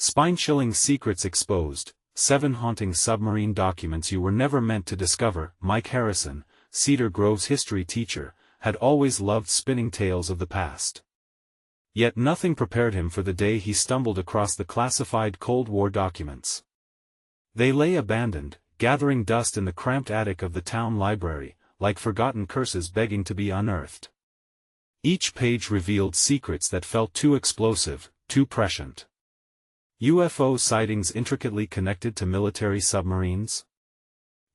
Spine-chilling secrets exposed, 7 haunting submarine documents you were never meant to discover. Mike Harrison, Cedar Grove's history teacher, had always loved spinning tales of the past. Yet nothing prepared him for the day he stumbled across the classified Cold War documents. They lay abandoned, gathering dust in the cramped attic of the town library, like forgotten curses begging to be unearthed. Each page revealed secrets that felt too explosive, too prescient. UFO sightings intricately connected to military submarines?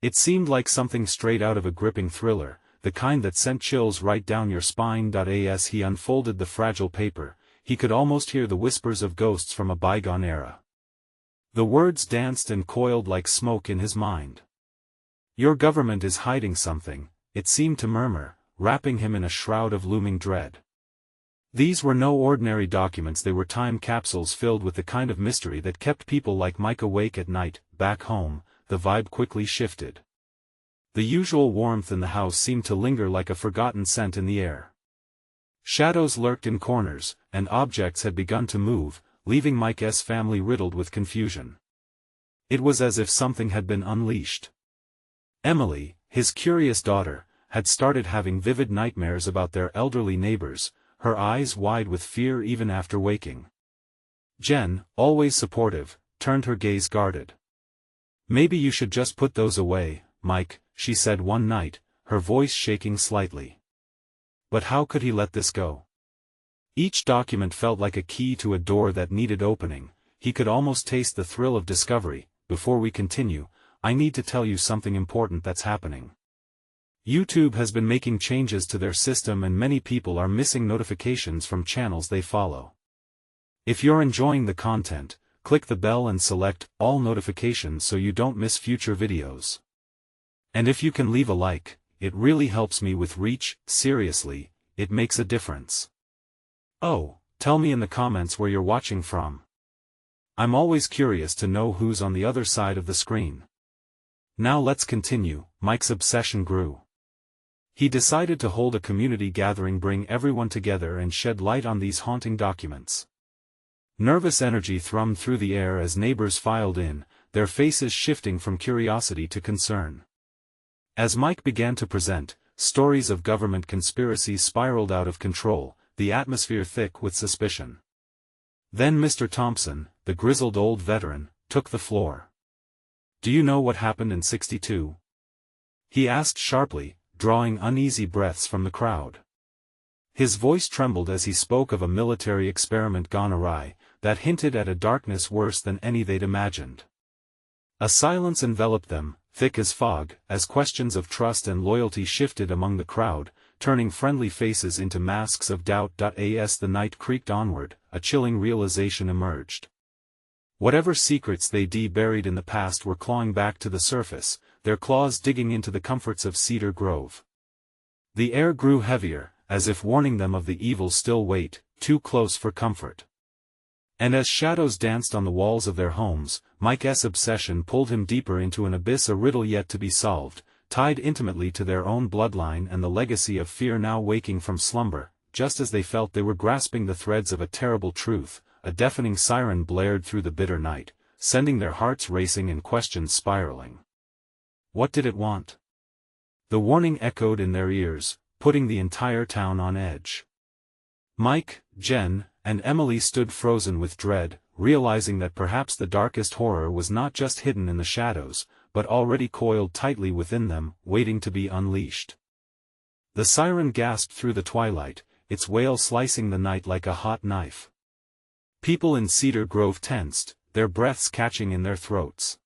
It seemed like something straight out of a gripping thriller, the kind that sent chills right down your spine. As he unfolded the fragile paper, he could almost hear the whispers of ghosts from a bygone era. The words danced and coiled like smoke in his mind. Your government is hiding something, it seemed to murmur, wrapping him in a shroud of looming dread. These were no ordinary documents, they were time capsules filled with the kind of mystery that kept people like Mike awake at night. Back home, the vibe quickly shifted. The usual warmth in the house seemed to linger like a forgotten scent in the air. Shadows lurked in corners, and objects had begun to move, leaving Mike's family riddled with confusion. It was as if something had been unleashed. Emily, his curious daughter, had started having vivid nightmares about their elderly neighbors, her eyes wide with fear even after waking. Jen, always supportive, turned her gaze guarded. "Maybe you should just put those away, Mike," she said one night, her voice shaking slightly. But how could he let this go? Each document felt like a key to a door that needed opening. He could almost taste the thrill of discovery. Before we continue, I need to tell you something important that's happening. YouTube has been making changes to their system and many people are missing notifications from channels they follow. If you're enjoying the content, click the bell and select all notifications so you don't miss future videos. And if you can leave a like, it really helps me with reach. Seriously, it makes a difference. Oh, tell me in the comments where you're watching from. I'm always curious to know who's on the other side of the screen. Now let's continue. Mike's obsession grew. He decided to hold a community gathering, bring everyone together and shed light on these haunting documents. Nervous energy thrummed through the air as neighbors filed in, their faces shifting from curiosity to concern. As Mike began to present, stories of government conspiracies spiraled out of control, the atmosphere thick with suspicion. Then Mr. Thompson, the grizzled old veteran, took the floor. "Do you know what happened in '62? He asked sharply, drawing uneasy breaths from the crowd. His voice trembled as he spoke of a military experiment gone awry, that hinted at a darkness worse than any they'd imagined. A silence enveloped them, thick as fog, as questions of trust and loyalty shifted among the crowd, turning friendly faces into masks of doubt. As the night creaked onward, a chilling realization emerged. Whatever secrets they'd buried in the past were clawing back to the surface, their claws digging into the comforts of Cedar Grove. The air grew heavier, as if warning them of the evil still wait, too close for comfort. And as shadows danced on the walls of their homes, Mike's obsession pulled him deeper into an abyss, a riddle yet to be solved, tied intimately to their own bloodline and the legacy of fear now waking from slumber. Just as they felt they were grasping the threads of a terrible truth, a deafening siren blared through the bitter night, sending their hearts racing and questions spiraling. What did it want? The warning echoed in their ears, putting the entire town on edge. Mike, Jen, and Emily stood frozen with dread, realizing that perhaps the darkest horror was not just hidden in the shadows, but already coiled tightly within them, waiting to be unleashed. The siren gasped through the twilight, its wail slicing the night like a hot knife. People in Cedar Grove tensed, their breaths catching in their throats.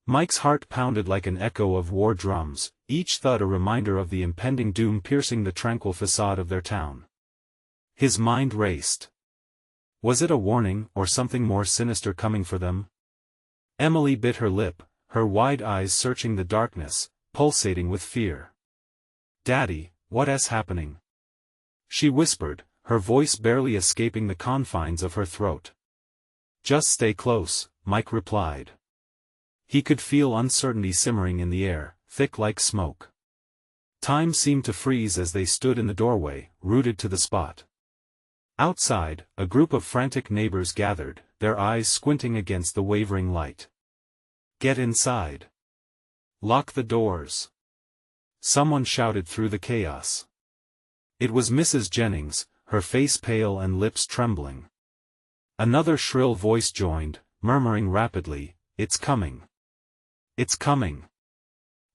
Mike's heart pounded like an echo of war drums, each thud a reminder of the impending doom piercing the tranquil facade of their town. His mind raced. Was it a warning or something more sinister coming for them? Emily bit her lip, her wide eyes searching the darkness, pulsating with fear. "Daddy, what's happening?" she whispered, her voice barely escaping the confines of her throat. "Just stay close," Mike replied. He could feel uncertainty simmering in the air, thick like smoke. Time seemed to freeze as they stood in the doorway, rooted to the spot. Outside, a group of frantic neighbors gathered, their eyes squinting against the wavering light. "Get inside. Lock the doors," someone shouted through the chaos. It was Mrs. Jennings, her face pale and lips trembling. Another shrill voice joined, murmuring rapidly, "It's coming. It's coming."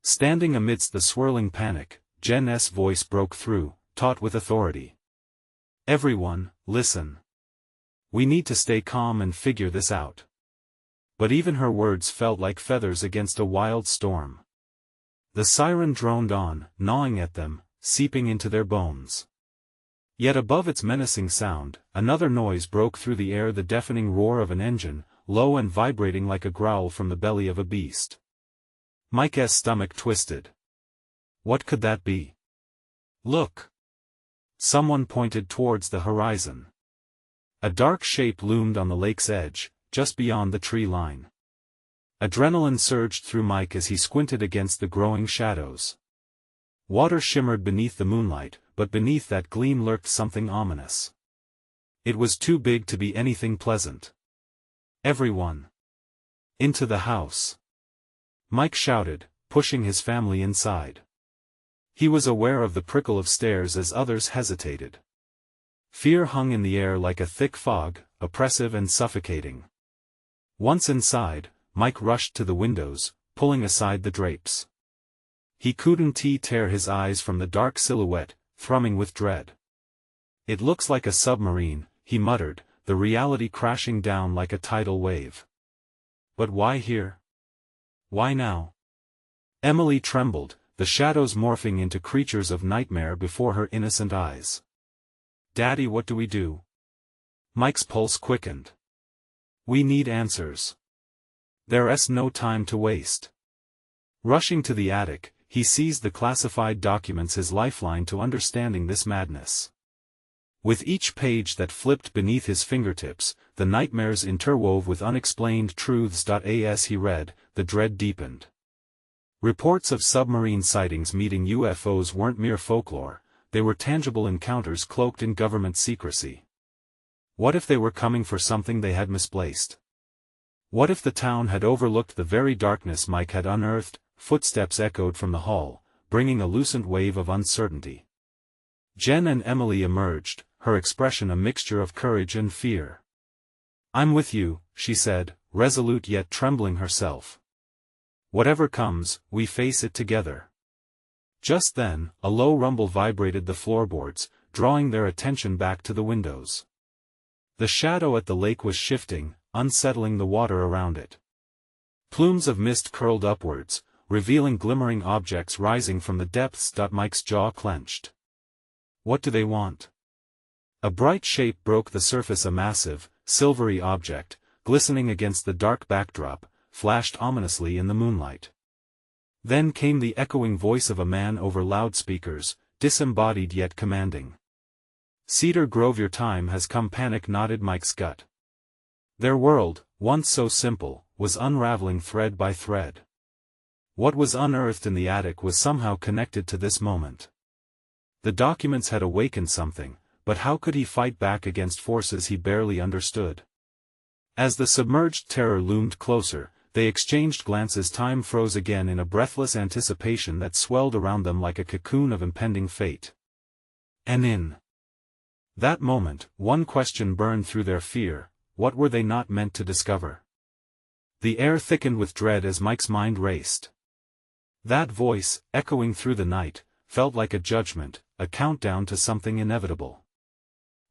Standing amidst the swirling panic, Jen's voice broke through, taut with authority. "Everyone, listen. We need to stay calm and figure this out." But even her words felt like feathers against a wild storm. The siren droned on, gnawing at them, seeping into their bones. Yet above its menacing sound, another noise broke through the air, the deafening roar of an engine, low and vibrating like a growl from the belly of a beast. Mike's stomach twisted. What could that be? "Look!" Someone pointed towards the horizon. A dark shape loomed on the lake's edge, just beyond the tree line. Adrenaline surged through Mike as he squinted against the growing shadows. Water shimmered beneath the moonlight, but beneath that gleam lurked something ominous. It was too big to be anything pleasant. "Everyone! Into the house!" Mike shouted, pushing his family inside. He was aware of the prickle of stairs as others hesitated. Fear hung in the air like a thick fog, oppressive and suffocating. Once inside, Mike rushed to the windows, pulling aside the drapes. He couldn't tear his eyes from the dark silhouette, thrumming with dread. "It looks like a submarine," he muttered, the reality crashing down like a tidal wave. "But why here? Why now?" Emily trembled, the shadows morphing into creatures of nightmare before her innocent eyes. "Daddy, what do we do?" Mike's pulse quickened. "We need answers. There's no time to waste." Rushing to the attic, he seized the classified documents, his lifeline to understanding this madness. With each page that flipped beneath his fingertips, the nightmares interwove with unexplained truths. As he read, the dread deepened. Reports of submarine sightings meeting UFOs weren't mere folklore, they were tangible encounters cloaked in government secrecy. What if they were coming for something they had misplaced? What if the town had overlooked the very darkness Mike had unearthed? Footsteps echoed from the hall, bringing a lucent wave of uncertainty. Jen and Emily emerged, her expression a mixture of courage and fear. "I'm with you," she said, resolute yet trembling herself. "Whatever comes, we face it together." Just then, a low rumble vibrated the floorboards, drawing their attention back to the windows. The shadow at the lake was shifting, unsettling the water around it. Plumes of mist curled upwards, revealing glimmering objects rising from the depths. Mike's jaw clenched. "What do they want?" A bright shape broke the surface, a massive, silvery object, glistening against the dark backdrop, flashed ominously in the moonlight. Then came the echoing voice of a man over loudspeakers, disembodied yet commanding. "Cedar Grove, your time has come." Panic knotted Mike's gut. Their world, once so simple, was unraveling thread by thread. What was unearthed in the attic was somehow connected to this moment. The documents had awakened something, but how could he fight back against forces he barely understood? As the submerged terror loomed closer, they exchanged glances. Time froze again in a breathless anticipation that swelled around them like a cocoon of impending fate. And in that moment, one question burned through their fear: what were they not meant to discover? The air thickened with dread as Mike's mind raced. That voice, echoing through the night, felt like a judgment, a countdown to something inevitable.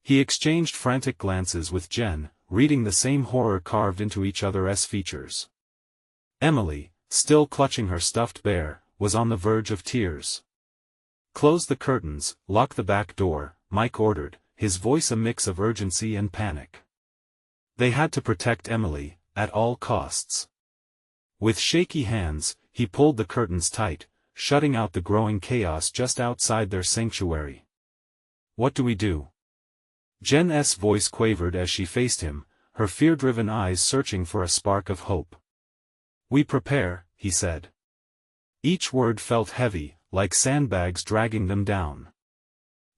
He exchanged frantic glances with Jen, reading the same horror carved into each other's features. Emily, still clutching her stuffed bear, was on the verge of tears. "Close the curtains, lock the back door," Mike ordered, his voice a mix of urgency and panic. They had to protect Emily, at all costs. With shaky hands, he pulled the curtains tight, shutting out the growing chaos just outside their sanctuary. "What do we do?" Jen's voice quavered as she faced him, her fear-driven eyes searching for a spark of hope. "We prepare," he said. Each word felt heavy, like sandbags dragging them down.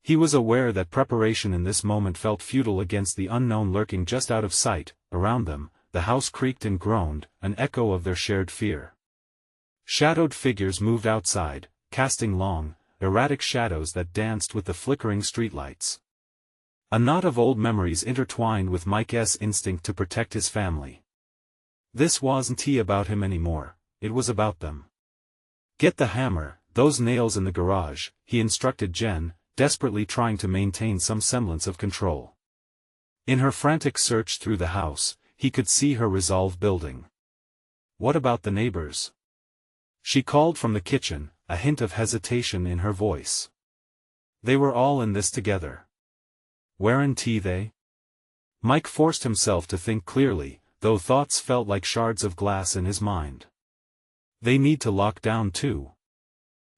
He was aware that preparation in this moment felt futile against the unknown lurking just out of sight. Around them, the house creaked and groaned, an echo of their shared fear. Shadowed figures moved outside, casting long, erratic shadows that danced with the flickering streetlights. A knot of old memories intertwined with Mike's instinct to protect his family. This wasn't about him anymore, it was about them. "Get the hammer, those nails in the garage," he instructed Jen, desperately trying to maintain some semblance of control. In her frantic search through the house, he could see her resolve building. "What about the neighbors?" she called from the kitchen, a hint of hesitation in her voice. "They were all in this together. Weren't they?" Mike forced himself to think clearly, though thoughts felt like shards of glass in his mind. "They need to lock down too.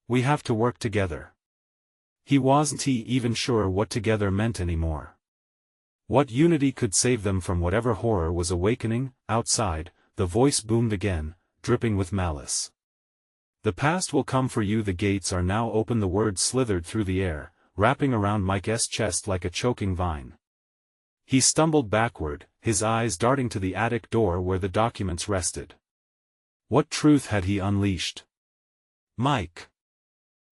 We have to work together." He wasn't even sure what together meant anymore. What unity could save them from whatever horror was awakening? Outside, the voice boomed again, dripping with malice. "The past will come for you. The gates are now open." The words slithered through the air, wrapping around Mike's chest like a choking vine. He stumbled backward, his eyes darting to the attic door where the documents rested. What truth had he unleashed? "Mike!"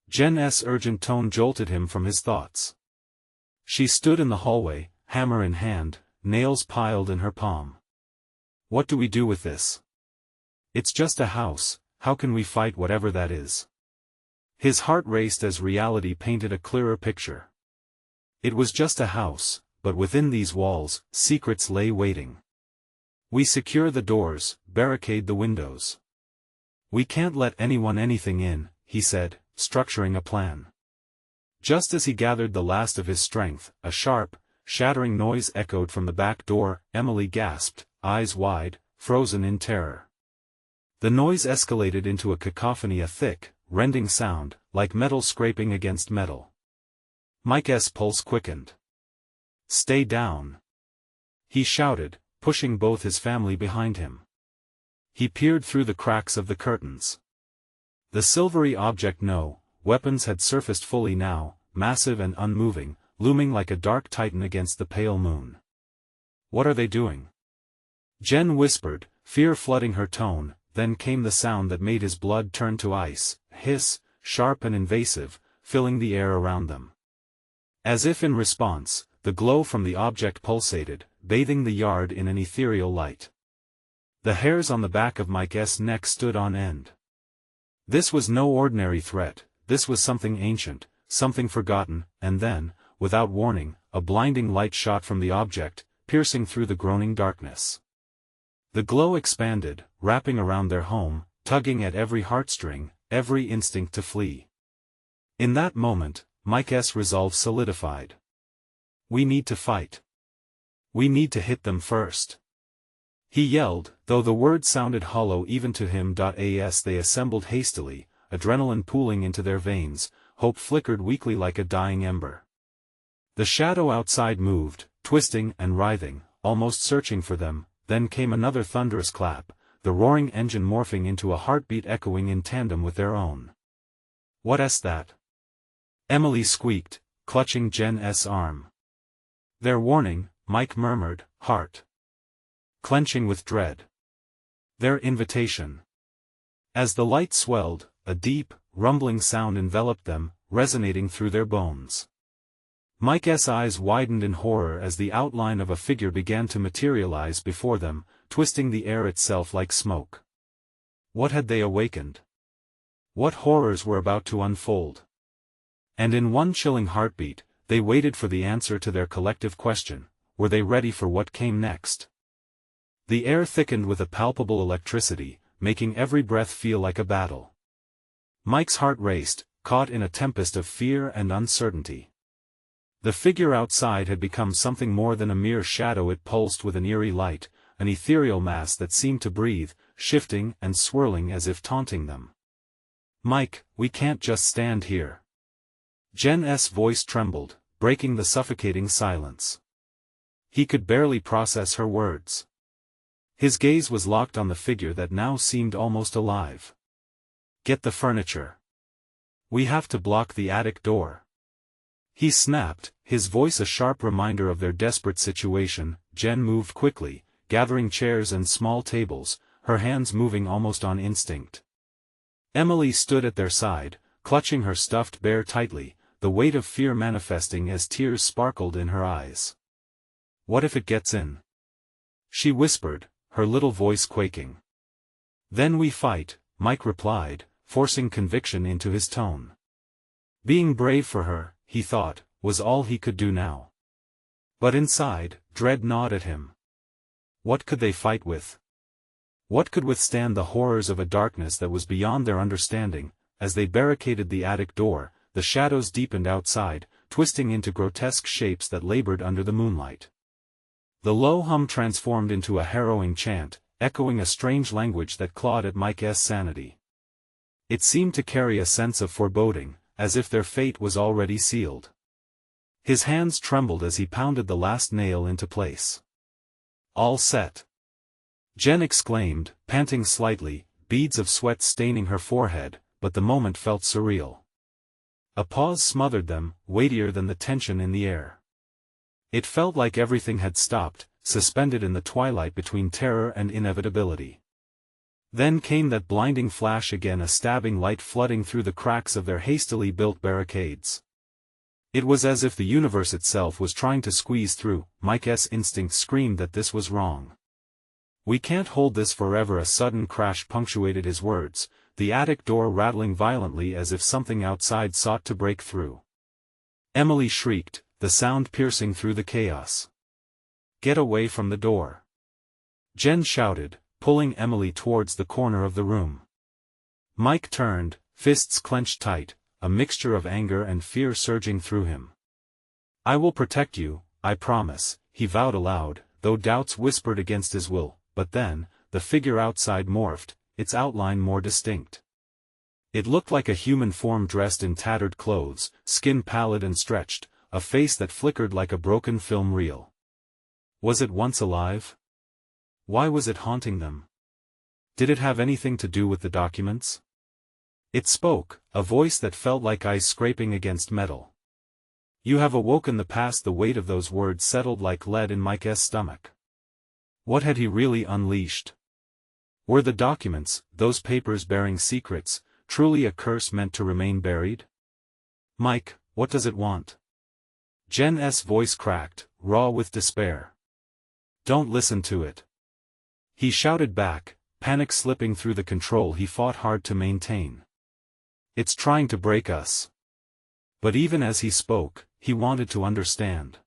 Jen's urgent tone jolted him from his thoughts. She stood in the hallway, hammer in hand, nails piled in her palm. "What do we do with this? It's just a house, how can we fight whatever that is?" His heart raced as reality painted a clearer picture. It was just a house, but within these walls, secrets lay waiting. "We secure the doors, barricade the windows. We can't let anything in," he said, structuring a plan. Just as he gathered the last of his strength, a sharp, shattering noise echoed from the back door. Emily gasped, eyes wide, frozen in terror. The noise escalated into a cacophony, a thick, rending sound, like metal scraping against metal. Mike's pulse quickened. "Stay down!" he shouted, pushing both his family behind him. He peered through the cracks of the curtains. The silvery object, no, weapons had surfaced fully now, massive and unmoving, looming like a dark titan against the pale moon. "What are they doing?" Jen whispered, fear flooding her tone. Then came the sound that made his blood turn to ice, a hiss, sharp and invasive, filling the air around them. As if in response, the glow from the object pulsated, bathing the yard in an ethereal light. The hairs on the back of Mike's neck stood on end. This was no ordinary threat, this was something ancient, something forgotten. And then, without warning, a blinding light shot from the object, piercing through the groaning darkness. The glow expanded, wrapping around their home, tugging at every heartstring, every instinct to flee. In that moment, Mike's resolve solidified. "We need to fight. We need to hit them first," he yelled, though the words sounded hollow even to him. As they assembled hastily, adrenaline pooling into their veins, hope flickered weakly like a dying ember. The shadow outside moved, twisting and writhing, almost searching for them. Then came another thunderous clap, the roaring engine morphing into a heartbeat echoing in tandem with their own. "What's that?" Emily squeaked, clutching Jen's arm. "Their warning," Mike murmured, heart clenching with dread. "Their invitation." As the light swelled, a deep, rumbling sound enveloped them, resonating through their bones. Mike's eyes widened in horror as the outline of a figure began to materialize before them, twisting the air itself like smoke. What had they awakened? What horrors were about to unfold? And in one chilling heartbeat, they waited for the answer to their collective question. Were they ready for what came next? The air thickened with a palpable electricity, making every breath feel like a battle. Mike's heart raced, caught in a tempest of fear and uncertainty. The figure outside had become something more than a mere shadow. It pulsed with an eerie light, an ethereal mass that seemed to breathe, shifting and swirling as if taunting them. "Mike, we can't just stand here." Jen's voice trembled, breaking the suffocating silence. He could barely process her words. His gaze was locked on the figure that now seemed almost alive. "Get the furniture. We have to block the attic door." he snapped, his voice a sharp reminder of their desperate situation. Jen moved quickly, gathering chairs and small tables, her hands moving almost on instinct. Emily stood at their side, clutching her stuffed bear tightly, the weight of fear manifesting as tears sparkled in her eyes. "What if it gets in?" she whispered, her little voice quaking. "Then we fight," Mike replied, forcing conviction into his tone. Being brave for her, he thought, was all he could do now. But inside, dread gnawed at him. What could they fight with? What could withstand the horrors of a darkness that was beyond their understanding? As they barricaded the attic door, the shadows deepened outside, twisting into grotesque shapes that labored under the moonlight. The low hum transformed into a harrowing chant, echoing a strange language that clawed at Mike's sanity. It seemed to carry a sense of foreboding, as if their fate was already sealed. His hands trembled as he pounded the last nail into place. "All set," Jen exclaimed, panting slightly, beads of sweat staining her forehead, but the moment felt surreal. A pause smothered them, weightier than the tension in the air. It felt like everything had stopped, suspended in the twilight between terror and inevitability. Then came that blinding flash again, a stabbing light flooding through the cracks of their hastily built barricades. It was as if the universe itself was trying to squeeze through. Mike's instinct screamed that this was wrong. "We can't hold this forever." A sudden crash punctuated his words, the attic door rattling violently as if something outside sought to break through. Emily shrieked, the sound piercing through the chaos. "Get away from the door!" Jen shouted, pulling Emily towards the corner of the room. Mike turned, fists clenched tight, a mixture of anger and fear surging through him. "I will protect you, I promise," he vowed aloud, though doubts whispered against his will. But then, the figure outside morphed, its outline more distinct. It looked like a human form dressed in tattered clothes, skin pallid and stretched, a face that flickered like a broken film reel. Was it once alive? Why was it haunting them? Did it have anything to do with the documents? It spoke, a voice that felt like ice scraping against metal. "You have awoken the past." The weight of those words settled like lead in Mike's stomach. What had he really unleashed? Were the documents, those papers bearing secrets, truly a curse meant to remain buried? "Mike, what does it want?" Jen's voice cracked, raw with despair. "Don't listen to it," he shouted back, panic slipping through the control he fought hard to maintain. "It's trying to break us." But even as he spoke, he wanted to understand.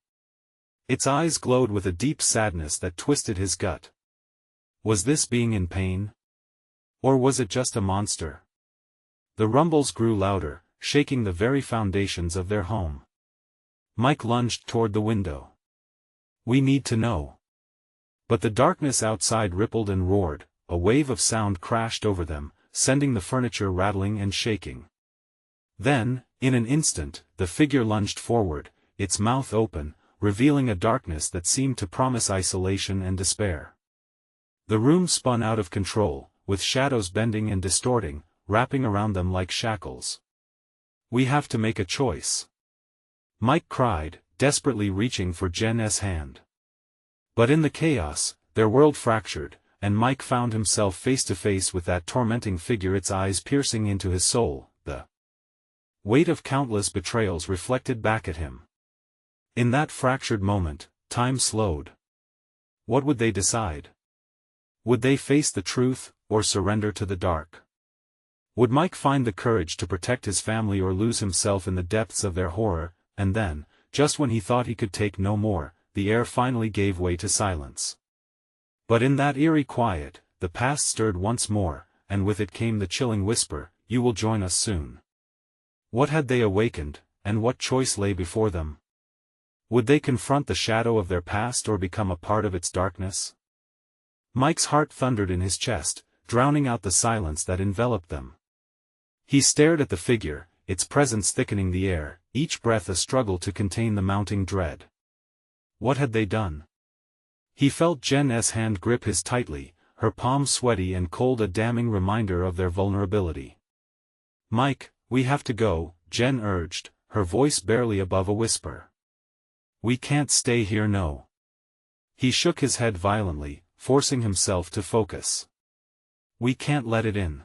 Its eyes glowed with a deep sadness that twisted his gut. Was this being in pain? Or was it just a monster? The rumbles grew louder, shaking the very foundations of their home. Mike lunged toward the window. "We need to know." But the darkness outside rippled and roared, a wave of sound crashed over them, sending the furniture rattling and shaking. Then, in an instant, the figure lunged forward, its mouth open, revealing a darkness that seemed to promise isolation and despair. The room spun out of control, with shadows bending and distorting, wrapping around them like shackles. "We have to make a choice," Mike cried, desperately reaching for Jen's hand. But in the chaos, their world fractured, and Mike found himself face to face with that tormenting figure, its eyes piercing into his soul, the weight of countless betrayals reflected back at him. In that fractured moment, time slowed. What would they decide? Would they face the truth, or surrender to the dark? Would Mike find the courage to protect his family or lose himself in the depths of their horror? And then, just when he thought he could take no more, the air finally gave way to silence. But in that eerie quiet, the past stirred once more, and with it came the chilling whisper, "You will join us soon." What had they awakened, and what choice lay before them? Would they confront the shadow of their past or become a part of its darkness? Mike's heart thundered in his chest, drowning out the silence that enveloped them. He stared at the figure, its presence thickening the air, each breath a struggle to contain the mounting dread. What had they done? He felt Jen's hand grip his tightly, her palm sweaty and cold, a damning reminder of their vulnerability. "Mike, we have to go," Jen urged, her voice barely above a whisper. "We can't stay here, no." He shook his head violently, forcing himself to focus. "We can't let it in."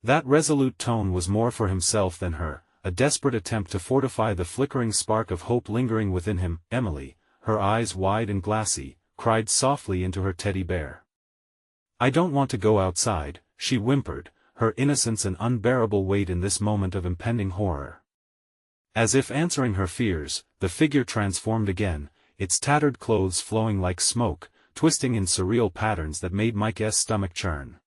That resolute tone was more for himself than her, a desperate attempt to fortify the flickering spark of hope lingering within him. Emily, her eyes wide and glassy, cried softly into her teddy bear. "I don't want to go outside," she whimpered, her innocence an unbearable weight in this moment of impending horror. As if answering her fears, the figure transformed again, its tattered clothes flowing like smoke, twisting in surreal patterns that made Mike's stomach churn.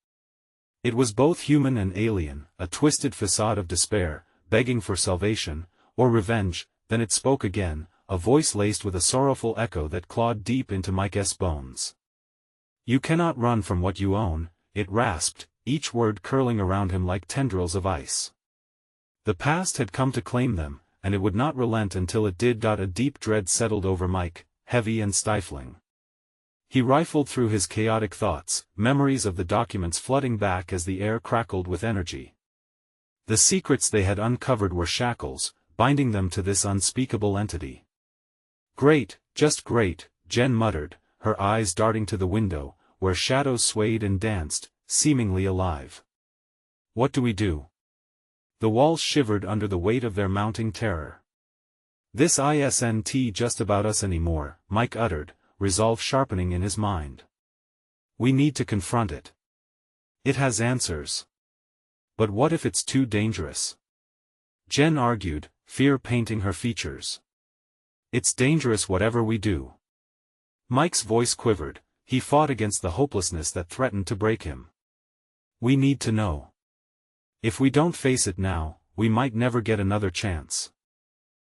It was both human and alien, a twisted facade of despair, begging for salvation, or revenge. Then it spoke again, a voice laced with a sorrowful echo that clawed deep into Mike's bones. "You cannot run from what you own," it rasped, each word curling around him like tendrils of ice. The past had come to claim them, and it would not relent until it did. A deep dread settled over Mike, heavy and stifling. He rifled through his chaotic thoughts, memories of the documents flooding back as the air crackled with energy. The secrets they had uncovered were shackles, binding them to this unspeakable entity. "Great, just great," Jen muttered, her eyes darting to the window, where shadows swayed and danced, seemingly alive. "What do we do?" The walls shivered under the weight of their mounting terror. "This isn't just about us anymore," Mike uttered, resolve sharpening in his mind. "We need to confront it. It has answers." "But what if it's too dangerous?" Jen argued, fear painting her features. "It's dangerous whatever we do." Mike's voice quivered, he fought against the hopelessness that threatened to break him. "We need to know. If we don't face it now, we might never get another chance."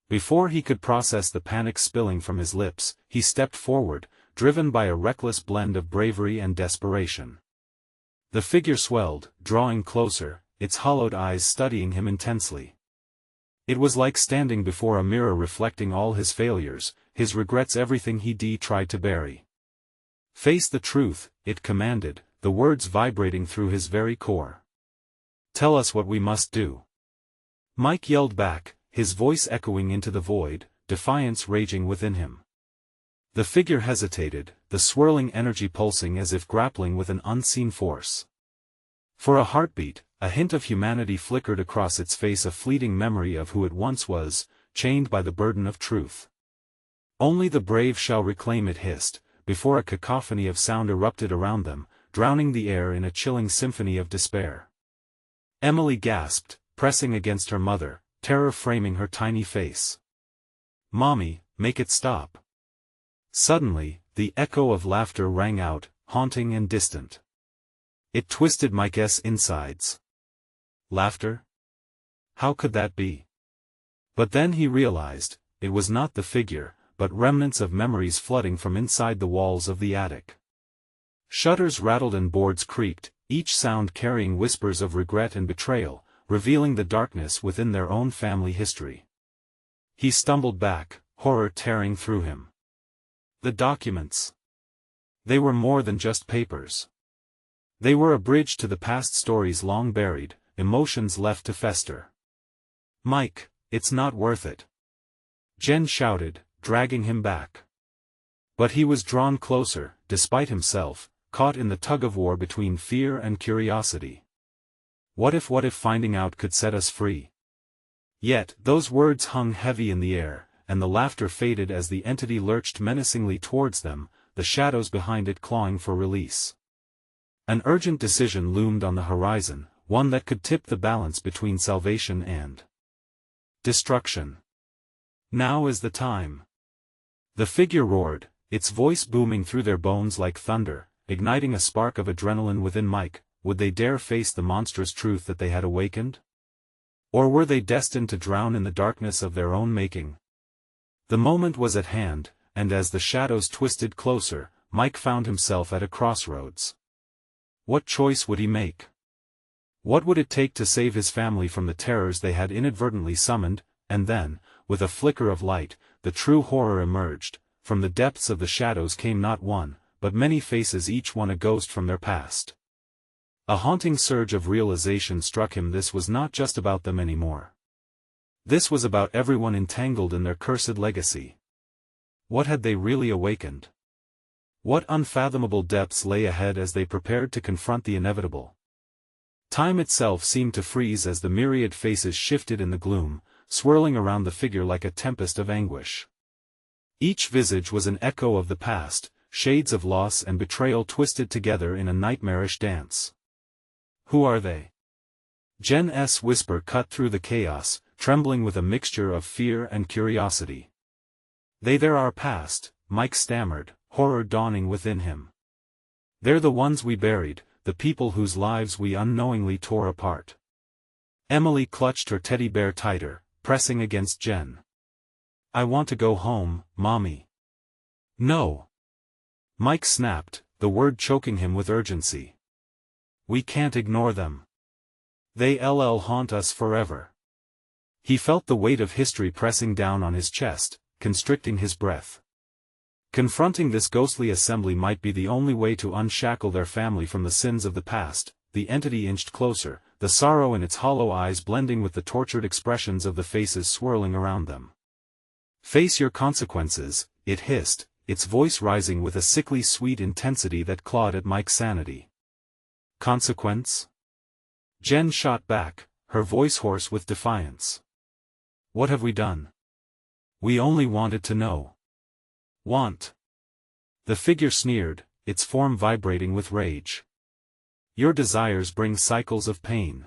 Before he could process the panic spilling from his lips, he stepped forward, driven by a reckless blend of bravery and desperation. The figure swelled, drawing closer, its hollowed eyes studying him intensely. It was like standing before a mirror reflecting all his failures, his regrets, everything he tried to bury. "Face the truth," it commanded, the words vibrating through his very core. "Tell us what we must do." Mike yelled back, his voice echoing into the void, defiance raging within him. The figure hesitated, the swirling energy pulsing as if grappling with an unseen force. For a heartbeat, a hint of humanity flickered across its face, a fleeting memory of who it once was, chained by the burden of truth. "Only the brave shall reclaim," it hissed, before a cacophony of sound erupted around them, drowning the air in a chilling symphony of despair. Emily gasped, pressing against her mother, terror framing her tiny face. "Mommy, make it stop." Suddenly, the echo of laughter rang out, haunting and distant. It twisted Mike's insides. Laughter? How could that be? But then he realized, it was not the figure, but remnants of memories flooding from inside the walls of the attic. Shutters rattled and boards creaked, each sound carrying whispers of regret and betrayal, revealing the darkness within their own family history. He stumbled back, horror tearing through him. The documents. They were more than just papers. They were a bridge to the past, stories long buried, emotions left to fester. "Mike, it's not worth it," Jen shouted, dragging him back. But he was drawn closer, despite himself, caught in the tug-of-war between fear and curiosity. What if finding out could set us free? Yet, those words hung heavy in the air, and the laughter faded as the entity lurched menacingly towards them, the shadows behind it clawing for release. An urgent decision loomed on the horizon, one that could tip the balance between salvation and destruction. Now is the time. The figure roared, its voice booming through their bones like thunder, igniting a spark of adrenaline within Mike. Would they dare face the monstrous truth that they had awakened? Or were they destined to drown in the darkness of their own making? The moment was at hand, and as the shadows twisted closer, Mike found himself at a crossroads. What choice would he make? What would it take to save his family from the terrors they had inadvertently summoned? And then, with a flicker of light, the true horror emerged. From the depths of the shadows came not one, but many faces, each one a ghost from their past. A haunting surge of realization struck him. This was not just about them anymore. This was about everyone entangled in their cursed legacy. What had they really awakened? What unfathomable depths lay ahead as they prepared to confront the inevitable? Time itself seemed to freeze as the myriad faces shifted in the gloom, swirling around the figure like a tempest of anguish. Each visage was an echo of the past, shades of loss and betrayal twisted together in a nightmarish dance. Who are they? Jen's whisper cut through the chaos, trembling with a mixture of fear and curiosity. They're our past, Mike stammered, horror dawning within him. They're the ones we buried, the people whose lives we unknowingly tore apart. Emily clutched her teddy bear tighter, pressing against Jen. I want to go home, Mommy. No. Mike snapped, the word choking him with urgency. We can't ignore them. They'll haunt us forever. He felt the weight of history pressing down on his chest, constricting his breath. Confronting this ghostly assembly might be the only way to unshackle their family from the sins of the past. The entity inched closer, the sorrow in its hollow eyes blending with the tortured expressions of the faces swirling around them. Face your consequences, it hissed, its voice rising with a sickly sweet intensity that clawed at Mike's sanity. Consequence? Jen shot back, her voice hoarse with defiance. What have we done? We only wanted to know. Want? The figure sneered, its form vibrating with rage. Your desires bring cycles of pain.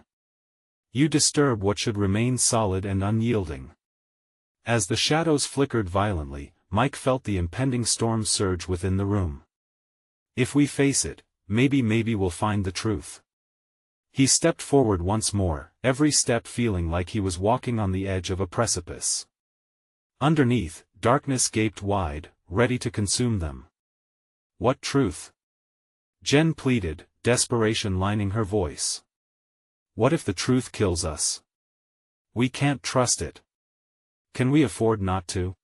You disturb what should remain solid and unyielding. As the shadows flickered violently, Mike felt the impending storm surge within the room. If we face it, maybe we'll find the truth. He stepped forward once more, every step feeling like he was walking on the edge of a precipice. Underneath, darkness gaped wide, ready to consume them. What truth? Jen pleaded, desperation lining her voice. What if the truth kills us? We can't trust it. Can we afford not to?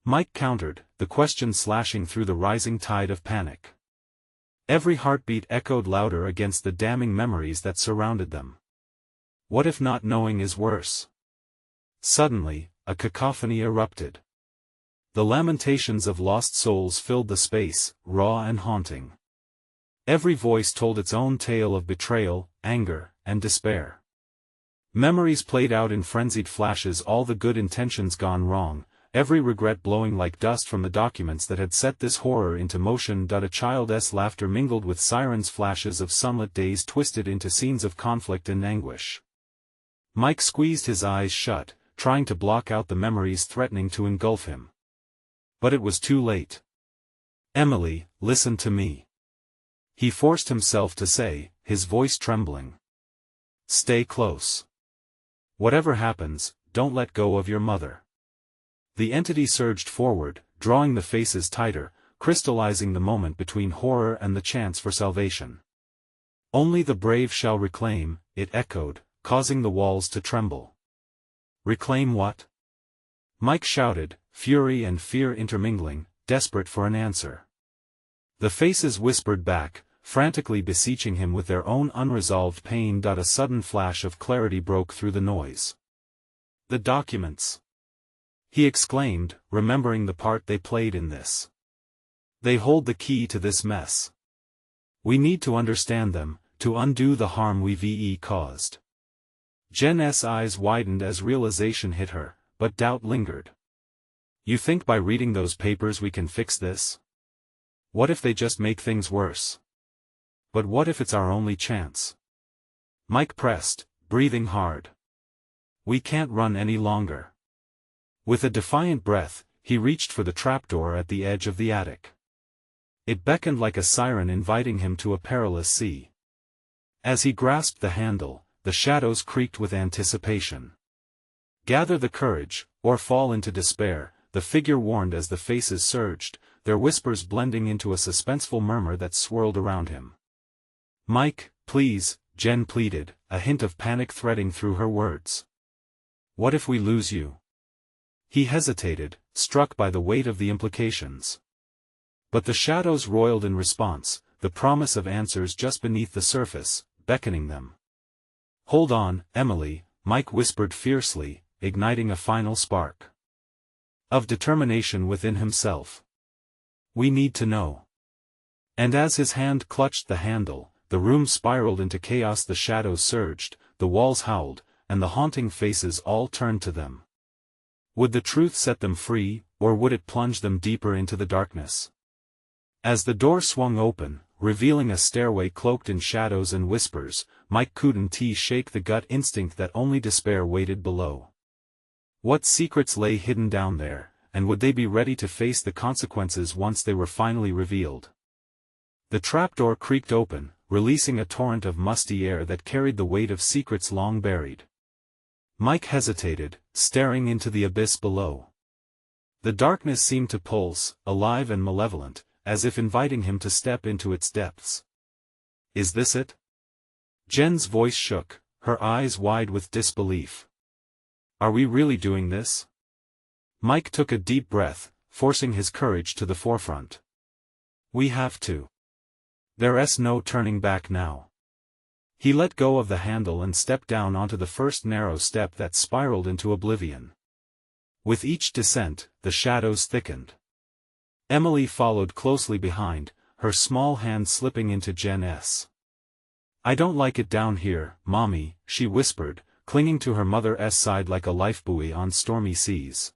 Mike countered, the question slashing through the rising tide of panic. Every heartbeat echoed louder against the damning memories that surrounded them. What if not knowing is worse? Suddenly, a cacophony erupted. The lamentations of lost souls filled the space, raw and haunting. Every voice told its own tale of betrayal, anger, and despair. Memories played out in frenzied flashes, all the good intentions gone wrong, every regret blowing like dust from the documents that had set this horror into motion. A child's laughter mingled with sirens, flashes of sunlit days twisted into scenes of conflict and anguish. Mike squeezed his eyes shut, trying to block out the memories threatening to engulf him. But it was too late. Emily, listen to me. He forced himself to say, his voice trembling. Stay close. Whatever happens, don't let go of your mother. The entity surged forward, drawing the faces tighter, crystallizing the moment between horror and the chance for salvation. Only the brave shall reclaim, it echoed, causing the walls to tremble. Reclaim what? Mike shouted, fury and fear intermingling, desperate for an answer. The faces whispered back, frantically beseeching him with their own unresolved pain. A sudden flash of clarity broke through the noise. The documents! He exclaimed, remembering the part they played in this. They hold the key to this mess. We need to understand them, to undo the harm we've caused. Jen's eyes widened as realization hit her, but doubt lingered. You think by reading those papers we can fix this? What if they just make things worse? But what if it's our only chance? Mike pressed, breathing hard. We can't run any longer. With a defiant breath, he reached for the trapdoor at the edge of the attic. It beckoned like a siren inviting him to a perilous sea. As he grasped the handle, the shadows creaked with anticipation. Gather the courage, or fall into despair, the figure warned as the faces surged, their whispers blending into a suspenseful murmur that swirled around him. Mike, please, Jen pleaded, a hint of panic threading through her words. What if we lose you? He hesitated, struck by the weight of the implications. But the shadows roiled in response, the promise of answers just beneath the surface, beckoning them. Hold on, Emily, Mike whispered fiercely, igniting a final spark of determination within himself. "We need to know." And as his hand clutched the handle, the room spiraled into chaos. The shadows surged, the walls howled, and the haunting faces all turned to them. Would the truth set them free, or would it plunge them deeper into the darkness? As the door swung open, revealing a stairway cloaked in shadows and whispers, Mike couldn't shake the gut instinct that only despair waited below. What secrets lay hidden down there, and would they be ready to face the consequences once they were finally revealed? The trapdoor creaked open, releasing a torrent of musty air that carried the weight of secrets long buried. Mike hesitated, staring into the abyss below. The darkness seemed to pulse, alive and malevolent, as if inviting him to step into its depths. "Is this it?" Jen's voice shook, her eyes wide with disbelief. "Are we really doing this?" Mike took a deep breath, forcing his courage to the forefront. "We have to. There's no turning back now." He let go of the handle and stepped down onto the first narrow step that spiraled into oblivion. With each descent, the shadows thickened. Emily followed closely behind, her small hand slipping into Jen's. "I don't like it down here, Mommy," she whispered, clinging to her mother's side like a lifebuoy on stormy seas.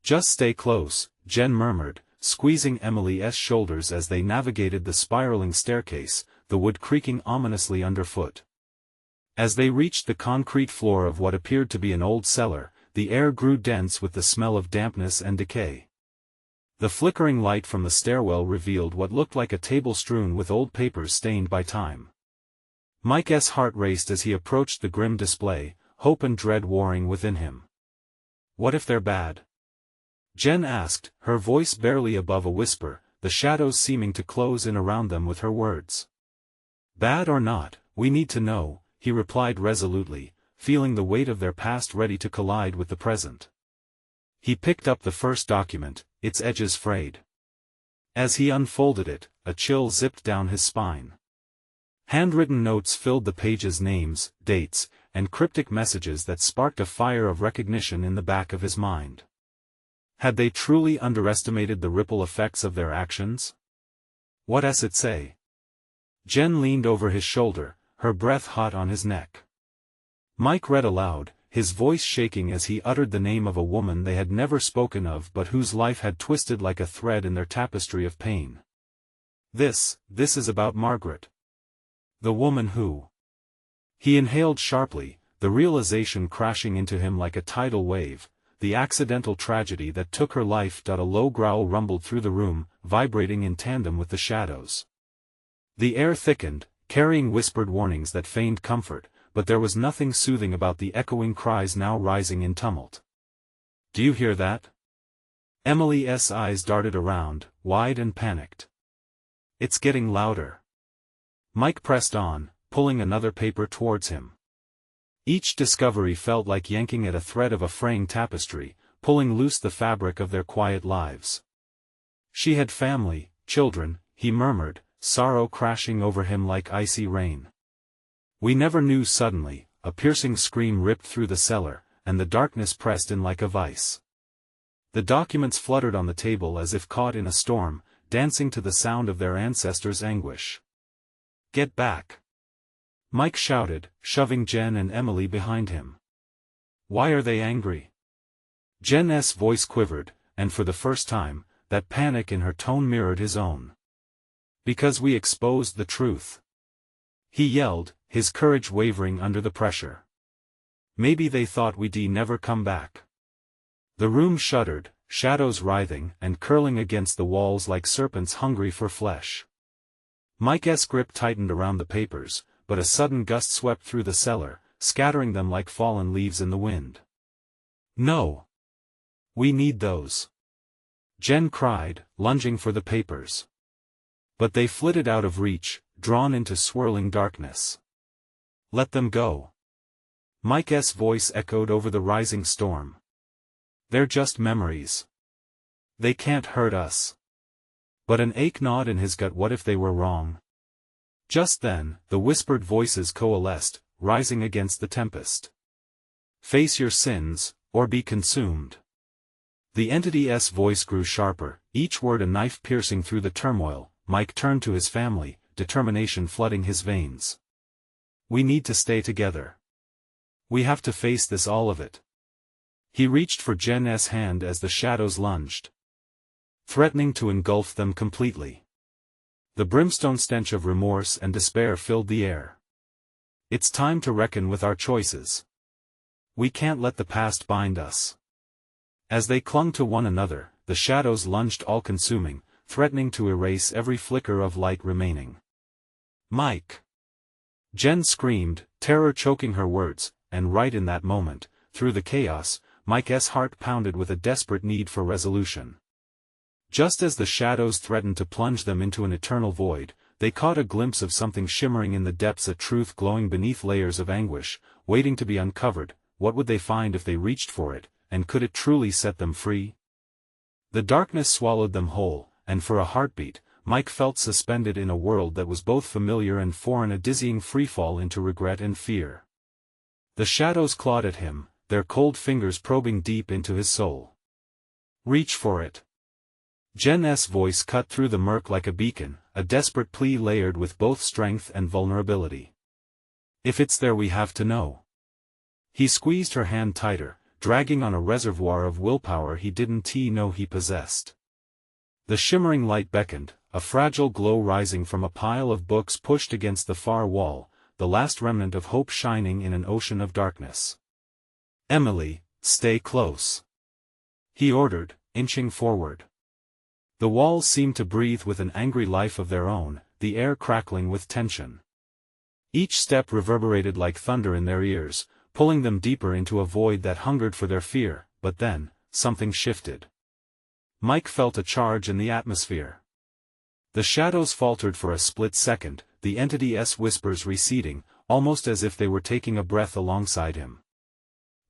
"Just stay close," Jen murmured, squeezing Emily's shoulders as they navigated the spiraling staircase, the wood creaking ominously underfoot. As they reached the concrete floor of what appeared to be an old cellar, the air grew dense with the smell of dampness and decay. The flickering light from the stairwell revealed what looked like a table strewn with old papers stained by time. Mike's heart raced as he approached the grim display, hope and dread warring within him. "What if they're bad?" Jen asked, her voice barely above a whisper, the shadows seeming to close in around them with her words. "Bad or not, we need to know," he replied resolutely, feeling the weight of their past ready to collide with the present. He picked up the first document, its edges frayed. As he unfolded it, a chill zipped down his spine. Handwritten notes filled the pages, names, dates, and cryptic messages that sparked a fire of recognition in the back of his mind. Had they truly underestimated the ripple effects of their actions? What's it say? Jen leaned over his shoulder, her breath hot on his neck. Mike read aloud, his voice shaking as he uttered the name of a woman they had never spoken of but whose life had twisted like a thread in their tapestry of pain. This is about Margaret. The woman who... He inhaled sharply, the realization crashing into him like a tidal wave, the accidental tragedy that took her life. A low growl rumbled through the room, vibrating in tandem with the shadows. The air thickened, carrying whispered warnings that feigned comfort, but there was nothing soothing about the echoing cries now rising in tumult. "Do you hear that?" Emily's eyes darted around, wide and panicked. "It's getting louder." Mike pressed on, pulling another paper towards him. Each discovery felt like yanking at a thread of a fraying tapestry, pulling loose the fabric of their quiet lives. She had family, children, he murmured, sorrow crashing over him like icy rain. "We never knew." Suddenly, a piercing scream ripped through the cellar, and the darkness pressed in like a vice. The documents fluttered on the table as if caught in a storm, dancing to the sound of their ancestors' anguish. "Get back!" Mike shouted, shoving Jen and Emily behind him. "Why are they angry?" Jen's voice quivered, and for the first time, that panic in her tone mirrored his own. "Because we exposed the truth," he yelled, his courage wavering under the pressure. "Maybe they thought we'd never come back." The room shuddered, shadows writhing and curling against the walls like serpents hungry for flesh. Mike's grip tightened around the papers, but a sudden gust swept through the cellar, scattering them like fallen leaves in the wind. "No! We need those!" Jen cried, lunging for the papers. But they flitted out of reach, drawn into swirling darkness. "Let them go!" Mike's voice echoed over the rising storm. "They're just memories. They can't hurt us." But an ache gnawed in his gut. What if they were wrong? Just then, the whispered voices coalesced, rising against the tempest. Face your sins, or be consumed. The entity's voice grew sharper, each word a knife piercing through the turmoil. Mike turned to his family, determination flooding his veins. We need to stay together. We have to face this, all of it. He reached for Jen's hand as the shadows lunged, threatening to engulf them completely. The brimstone stench of remorse and despair filled the air. It's time to reckon with our choices. We can't let the past bind us. As they clung to one another, the shadows lunged, all-consuming, threatening to erase every flicker of light remaining. Mike! Jen screamed, terror choking her words, and right in that moment, through the chaos, Mike's heart pounded with a desperate need for resolution. Just as the shadows threatened to plunge them into an eternal void, they caught a glimpse of something shimmering in the depths, a truth glowing beneath layers of anguish, waiting to be uncovered. What would they find if they reached for it, and could it truly set them free? The darkness swallowed them whole, and for a heartbeat, Mike felt suspended in a world that was both familiar and foreign, a dizzying freefall into regret and fear. The shadows clawed at him, their cold fingers probing deep into his soul. Reach for it. Jen's voice cut through the murk like a beacon, a desperate plea layered with both strength and vulnerability. If it's there, we have to know. He squeezed her hand tighter, dragging on a reservoir of willpower he didn't know he possessed. The shimmering light beckoned, a fragile glow rising from a pile of books pushed against the far wall, the last remnant of hope shining in an ocean of darkness. Emily, stay close, he ordered, inching forward. The walls seemed to breathe with an angry life of their own, the air crackling with tension. Each step reverberated like thunder in their ears, pulling them deeper into a void that hungered for their fear. But then, something shifted. Mike felt a charge in the atmosphere. The shadows faltered for a split second, the entity's whispers receding, almost as if they were taking a breath alongside him.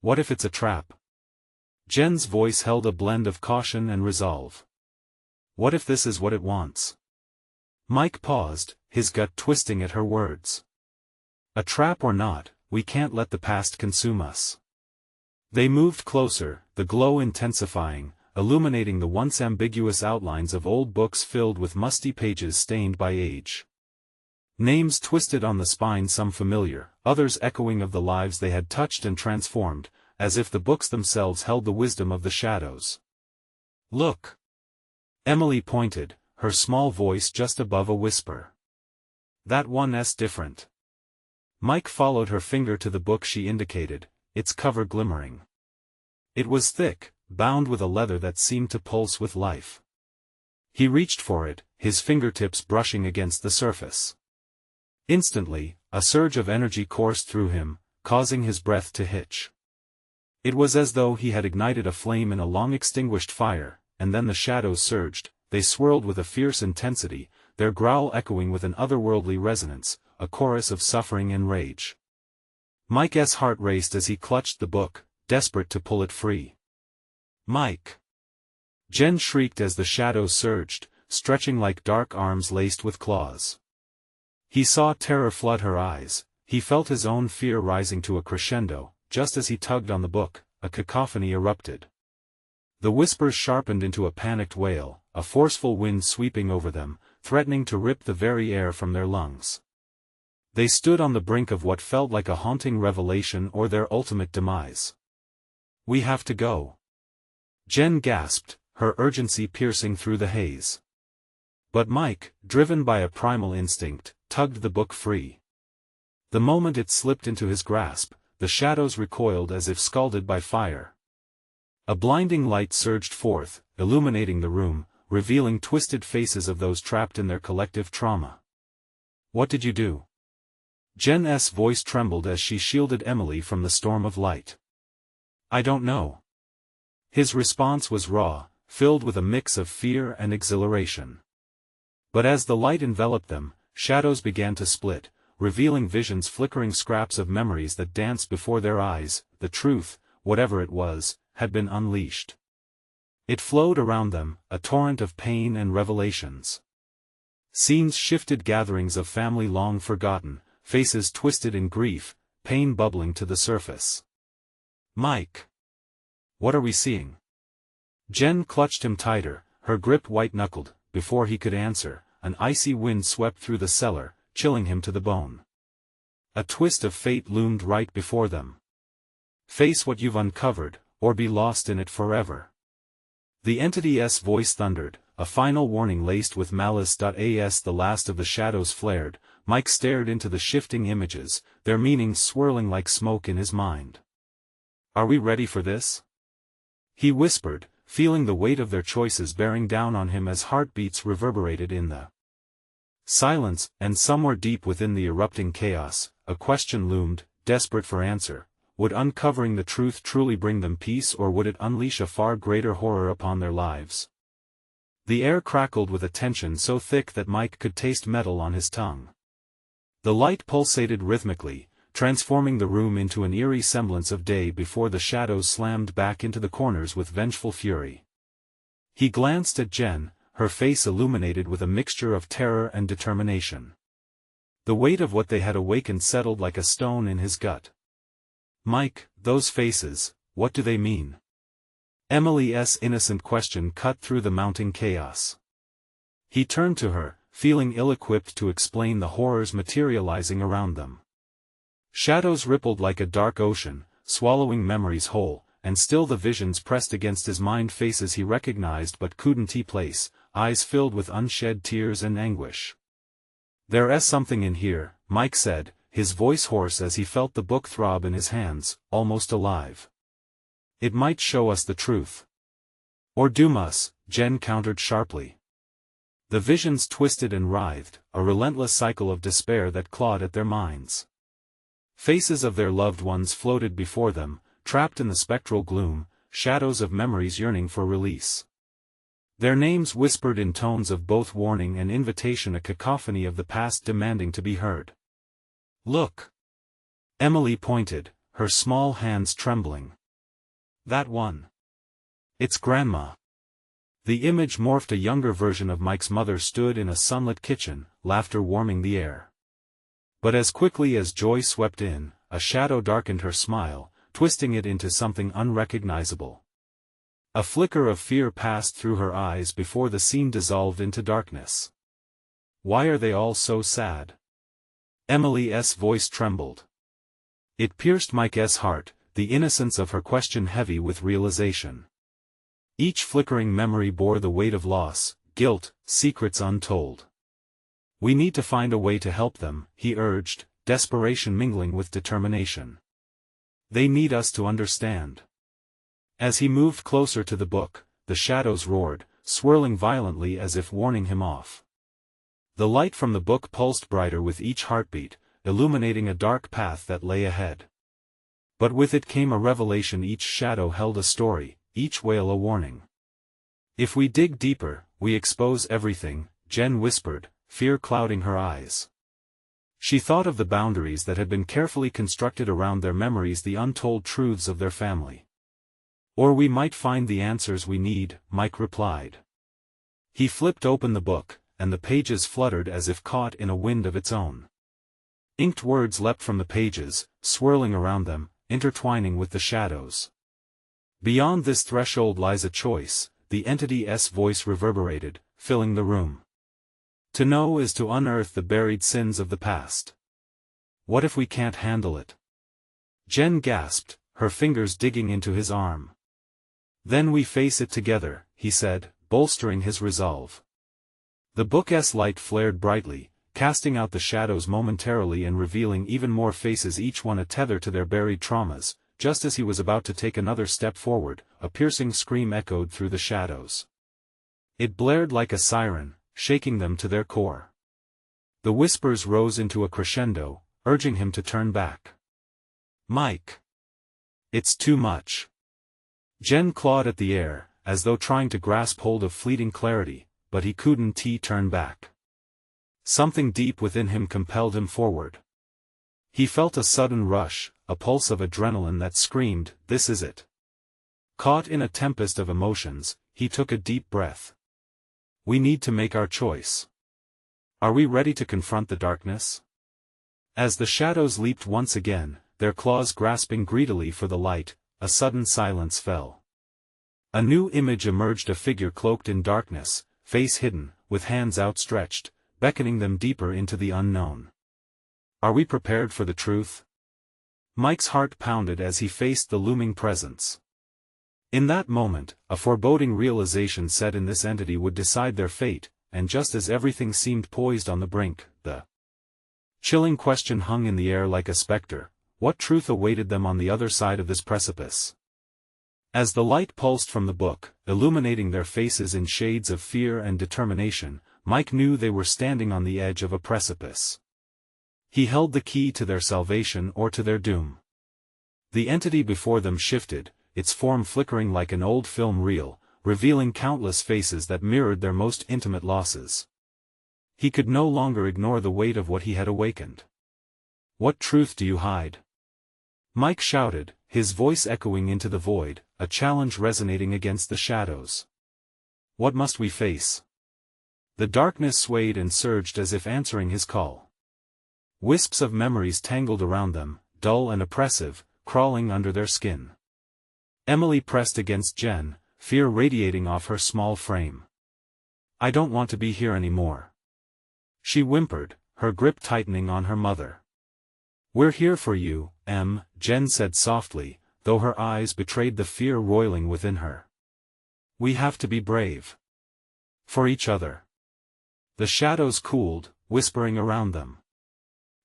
What if it's a trap? Jen's voice held a blend of caution and resolve. What if this is what it wants? Mike paused, his gut twisting at her words. A trap or not, we can't let the past consume us. They moved closer, the glow intensifying, illuminating the once ambiguous outlines of old books filled with musty pages stained by age. Names twisted on the spine, some familiar, others echoing of the lives they had touched and transformed, as if the books themselves held the wisdom of the shadows. Look! Emily pointed, her small voice just above a whisper. That one's different. Mike followed her finger to the book she indicated, its cover glimmering. It was thick, bound with a leather that seemed to pulse with life. He reached for it, his fingertips brushing against the surface. Instantly, a surge of energy coursed through him, causing his breath to hitch. It was as though he had ignited a flame in a long-extinguished fire, and then the shadows surged. They swirled with a fierce intensity, their growl echoing with an otherworldly resonance, a chorus of suffering and rage. Mike's heart raced as he clutched the book, desperate to pull it free. Mike! Jen shrieked as the shadows surged, stretching like dark arms laced with claws. He saw terror flood her eyes, he felt his own fear rising to a crescendo. Just as he tugged on the book, a cacophony erupted. The whispers sharpened into a panicked wail, a forceful wind sweeping over them, threatening to rip the very air from their lungs. They stood on the brink of what felt like a haunting revelation or their ultimate demise. We have to go. Jen gasped, her urgency piercing through the haze. But Mike, driven by a primal instinct, tugged the book free. The moment it slipped into his grasp, the shadows recoiled as if scalded by fire. A blinding light surged forth, illuminating the room, revealing twisted faces of those trapped in their collective trauma. What did you do? Jen's voice trembled as she shielded Emily from the storm of light. I don't know. His response was raw, filled with a mix of fear and exhilaration. But as the light enveloped them, shadows began to split, revealing visions, flickering scraps of memories that danced before their eyes. The truth, whatever it was, had been unleashed. It flowed around them, a torrent of pain and revelations. Scenes shifted, gatherings of family long forgotten, faces twisted in grief, pain bubbling to the surface. Mike! What are we seeing? Jen clutched him tighter, her grip white-knuckled. Before he could answer, an icy wind swept through the cellar, chilling him to the bone. A twist of fate loomed right before them. Face what you've uncovered, or be lost in it forever. The entity's voice thundered, a final warning laced with malice. As the last of the shadows flared, Mike stared into the shifting images, their meanings swirling like smoke in his mind. Are we ready for this? He whispered, feeling the weight of their choices bearing down on him as heartbeats reverberated in the silence, and somewhere deep within the erupting chaos, a question loomed, desperate for answer. Would uncovering the truth truly bring them peace, or would it unleash a far greater horror upon their lives? The air crackled with a tension so thick that Mike could taste metal on his tongue. The light pulsated rhythmically, transforming the room into an eerie semblance of day before the shadows slammed back into the corners with vengeful fury. He glanced at Jen, her face illuminated with a mixture of terror and determination. The weight of what they had awakened settled like a stone in his gut. Mike, those faces, what do they mean? Emily's innocent question cut through the mounting chaos. He turned to her, feeling ill-equipped to explain the horrors materializing around them. Shadows rippled like a dark ocean, swallowing memories whole, and still the visions pressed against his mind, faces he recognized but couldn't place, eyes filled with unshed tears and anguish. There's something in here, Mike said, his voice hoarse as he felt the book throb in his hands, almost alive. It might show us the truth. Or doom us, Jen countered sharply. The visions twisted and writhed, a relentless cycle of despair that clawed at their minds. Faces of their loved ones floated before them, trapped in the spectral gloom, shadows of memories yearning for release. Their names whispered in tones of both warning and invitation, a cacophony of the past demanding to be heard. Look! Emily pointed, her small hands trembling. That one. It's Grandma. The image morphed. A younger version of Mike's mother stood in a sunlit kitchen, laughter warming the air. But as quickly as joy swept in, a shadow darkened her smile, twisting it into something unrecognizable. A flicker of fear passed through her eyes before the scene dissolved into darkness. Why are they all so sad? Emily's voice trembled. It pierced Mike's heart, the innocence of her question heavy with realization. Each flickering memory bore the weight of loss, guilt, secrets untold. We need to find a way to help them, he urged, desperation mingling with determination. They need us to understand. As he moved closer to the book, the shadows roared, swirling violently as if warning him off. The light from the book pulsed brighter with each heartbeat, illuminating a dark path that lay ahead. But with it came a revelation. Each shadow held a story, each wail a warning. If we dig deeper, we expose everything, Jen whispered, fear clouding her eyes. She thought of the boundaries that had been carefully constructed around their memories, the untold truths of their family. Or we might find the answers we need, Mike replied. He flipped open the book, and the pages fluttered as if caught in a wind of its own. Inked words leapt from the pages, swirling around them, intertwining with the shadows. Beyond this threshold lies a choice, the entity's voice reverberated, filling the room. To know is to unearth the buried sins of the past. What if we can't handle it? Jen gasped, her fingers digging into his arm. Then we face it together, he said, bolstering his resolve. The book's light flared brightly, casting out the shadows momentarily and revealing even more faces, each one a tether to their buried traumas. Just as he was about to take another step forward, a piercing scream echoed through the shadows. It blared like a siren, shaking them to their core. The whispers rose into a crescendo, urging him to turn back. Mike! It's too much. Jen clawed at the air, as though trying to grasp hold of fleeting clarity, but he couldn't turn back. Something deep within him compelled him forward. He felt a sudden rush, a pulse of adrenaline that screamed, this is it. Caught in a tempest of emotions, he took a deep breath. We need to make our choice. Are we ready to confront the darkness? As the shadows leaped once again, their claws grasping greedily for the light, a sudden silence fell. A new image emerged, a figure cloaked in darkness, face hidden, with hands outstretched, beckoning them deeper into the unknown. Are we prepared for the truth? Mike's heart pounded as he faced the looming presence. In that moment, a foreboding realization set in: this entity would decide their fate, and just as everything seemed poised on the brink, the chilling question hung in the air like a specter: what truth awaited them on the other side of this precipice? As the light pulsed from the book, illuminating their faces in shades of fear and determination, Mike knew they were standing on the edge of a precipice. He held the key to their salvation or to their doom. The entity before them shifted, its form flickering like an old film reel, revealing countless faces that mirrored their most intimate losses. He could no longer ignore the weight of what he had awakened. "What truth do you hide?" Mike shouted, his voice echoing into the void, a challenge resonating against the shadows. "What must we face?" The darkness swayed and surged as if answering his call. Wisps of memories tangled around them, dull and oppressive, crawling under their skin. Emily pressed against Jen, fear radiating off her small frame. "I don't want to be here anymore," she whimpered, her grip tightening on her mother. "We're here for you, Em," Jen said softly, though her eyes betrayed the fear roiling within her. "We have to be brave. For each other." The shadows cooled, whispering around them.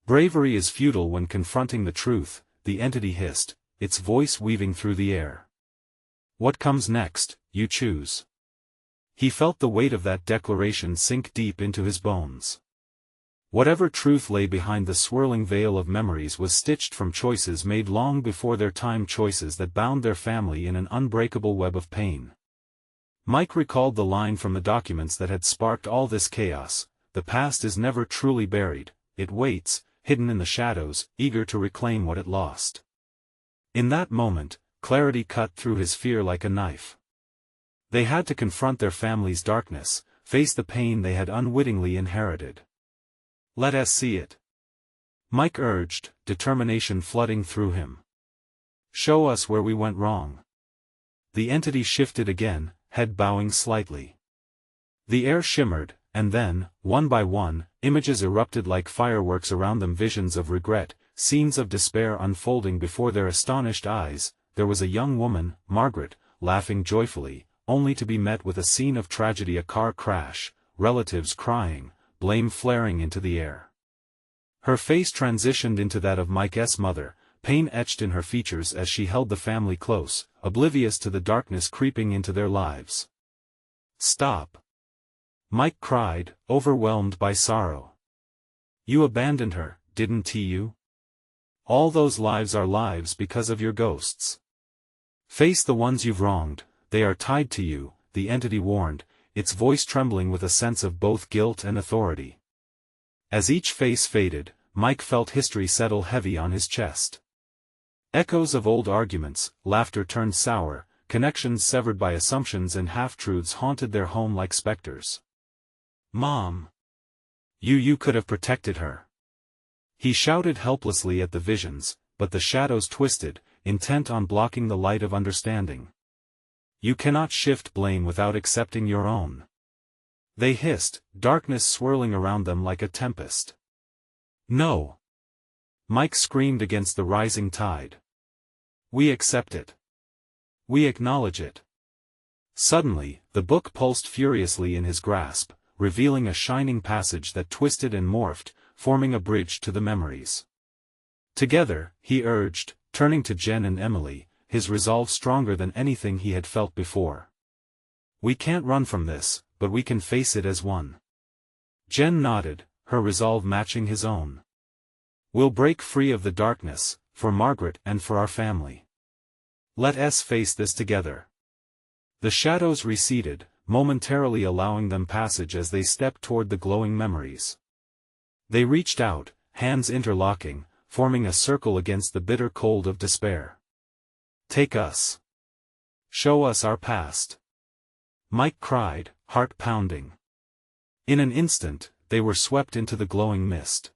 "Bravery is futile when confronting the truth," the entity hissed, its voice weaving through the air. "What comes next, you choose." He felt the weight of that declaration sink deep into his bones. Whatever truth lay behind the swirling veil of memories was stitched from choices made long before their time, choices that bound their family in an unbreakable web of pain. Mike recalled the line from the documents that had sparked all this chaos: "The past is never truly buried, it waits, hidden in the shadows, eager to reclaim what it lost." In that moment, clarity cut through his fear like a knife. They had to confront their family's darkness, face the pain they had unwittingly inherited. "Let us see it," Mike urged, determination flooding through him. "Show us where we went wrong." The entity shifted again, head bowing slightly. The air shimmered, and then, one by one, images erupted like fireworks around them, visions of regret, scenes of despair unfolding before their astonished eyes. There was a young woman, Margaret, laughing joyfully, only to be met with a scene of tragedy: a car crash, relatives crying, blame flaring into the air. Her face transitioned into that of Mike's mother, pain etched in her features as she held the family close, oblivious to the darkness creeping into their lives. "Stop!" Mike cried, overwhelmed by sorrow. "You abandoned her, didn't you? All those lives are lives because of your ghosts. Face the ones you've wronged, they are tied to you," the entity warned, its voice trembling with a sense of both guilt and authority. As each face faded, Mike felt history settle heavy on his chest. Echoes of old arguments, laughter turned sour, connections severed by assumptions and half-truths haunted their home like specters. "Mom! You could have protected her." He shouted helplessly at the visions, but the shadows twisted, intent on blocking the light of understanding. "You cannot shift blame without accepting your own," they hissed, darkness swirling around them like a tempest. "No!" Mike screamed against the rising tide. "We accept it. We acknowledge it." Suddenly, the book pulsed furiously in his grasp, revealing a shining passage that twisted and morphed, forming a bridge to the memories. "Together," he urged, turning to Jen and Emily, his resolve stronger than anything he had felt before. "We can't run from this, but we can face it as one." Jen nodded, her resolve matching his own. "We'll break free of the darkness, for Margaret and for our family. Let us face this together." The shadows receded, momentarily allowing them passage as they stepped toward the glowing memories. They reached out, hands interlocking, forming a circle against the bitter cold of despair. "Take us. Show us our past," Mike cried, heart pounding. In an instant, they were swept into the glowing mist.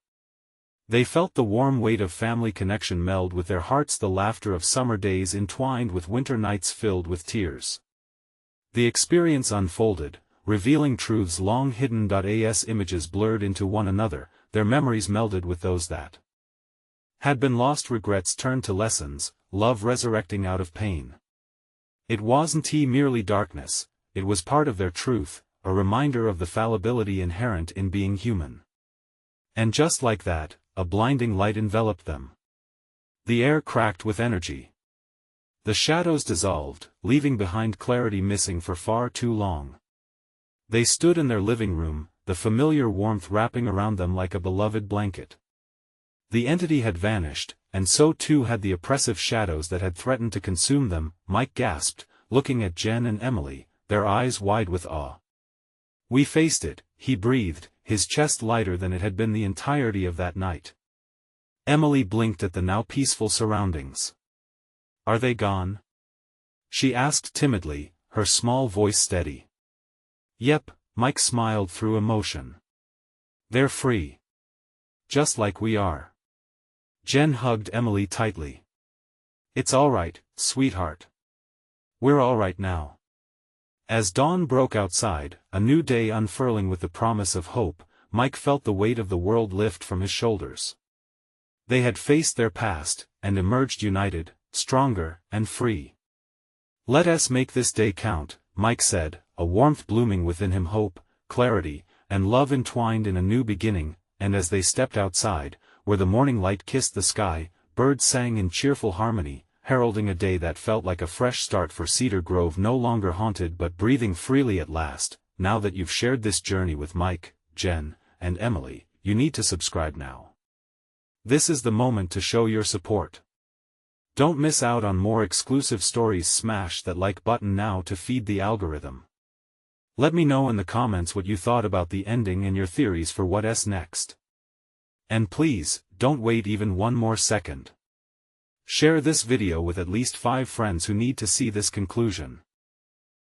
They felt the warm weight of family connection meld with their hearts, the laughter of summer days entwined with winter nights filled with tears. The experience unfolded, revealing truths long hidden. As images blurred into one another, their memories melded with those that had been lost, regrets turned to lessons, love resurrecting out of pain. It wasn't merely darkness, it was part of their truth, a reminder of the fallibility inherent in being human. And just like that, a blinding light enveloped them. The air cracked with energy. The shadows dissolved, leaving behind clarity missing for far too long. They stood in their living room, the familiar warmth wrapping around them like a beloved blanket. The entity had vanished, and so too had the oppressive shadows that had threatened to consume them. Mike gasped, looking at Jen and Emily, their eyes wide with awe. "We faced it," he breathed, his chest lighter than it had been the entirety of that night. Emily blinked at the now peaceful surroundings. "Are they gone?" she asked timidly, her small voice steady. "Yep," Mike smiled through emotion. "They're free. Just like we are." Jen hugged Emily tightly. "It's all right, sweetheart. We're all right now." As dawn broke outside, a new day unfurling with the promise of hope, Mike felt the weight of the world lift from his shoulders. They had faced their past, and emerged united, stronger, and free. "Let us make this day count," Mike said, a warmth blooming within him, hope, clarity, and love entwined in a new beginning. And as they stepped outside, where the morning light kissed the sky, birds sang in cheerful harmony, heralding a day that felt like a fresh start for Cedar Grove, no longer haunted but breathing freely at last. Now that you've shared this journey with Mike, Jen, and Emily, you need to subscribe now. This is the moment to show your support. Don't miss out on more exclusive stories. Smash that like button now to feed the algorithm. Let me know in the comments what you thought about the ending and your theories for what's next. And please, don't wait even one more second. Share this video with at least 5 friends who need to see this conclusion.